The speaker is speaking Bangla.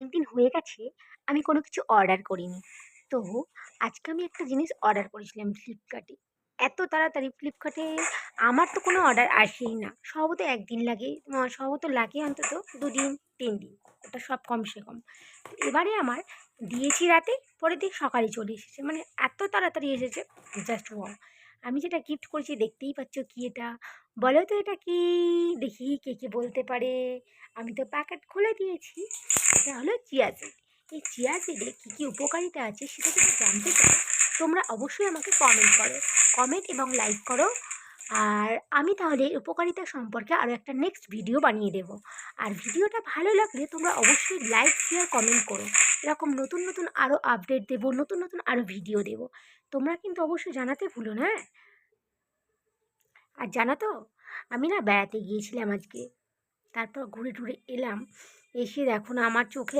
অনেকদিন হয়ে গেছে আমি কোনো কিছু অর্ডার করিনি। তো আজকে আমি একটা জিনিস অর্ডার করেছিলাম ফ্লিপকার্টে। এত তাড়াতাড়ি ফ্লিপকার্টে আমার তো কোনো অর্ডার আসেই না। সম্ভবত ১ দিন লাগে, সম্ভবত লাগে অন্তত ২ দিন, ৩ দিন। ওটা সব কমসে কম। তো এবারে আমার দিয়েছি রাতে, পরের দিন সকালে চলে এসেছে। মানে এত তাড়াতাড়ি এসেছে, জাস্ট ওয়াও! আমি যেটা গিফট করেছি দেখতেই পাচ্ছ কি এটা? বলো তো এটা কি? দেখি কে বলতে পারে? আমি তো প্যাকেট খুলে দিয়েছি। এটা হলো চিয়া সিড। এই চিয়া সিডে কী উপকারিতা আছে সেটা যদি জানতে চাও, তোমরা অবশ্যই আমাকে কমেন্ট করো। কমেন্ট এবং লাইক করো। আর আমি তাহলে এর উপকারিতা সম্পর্কে আরও একটা নেক্সট ভিডিও বানিয়ে দেবো। আর ভিডিওটা ভালো লাগলে তোমরা অবশ্যই লাইক, শেয়ার, কমেন্ট করো। এরকম নতুন আরও আপডেট দেবো, নতুন আরও ভিডিও দেবো। তোমরা কিন্তু অবশ্যই জানাতে ভুলো না, হ্যাঁ? আর জানো তো, আমি না বেড়াতে গিয়েছিলাম আজকে। তারপর ঘুরে টুরে এলাম। এসে দেখো না আমার চোখে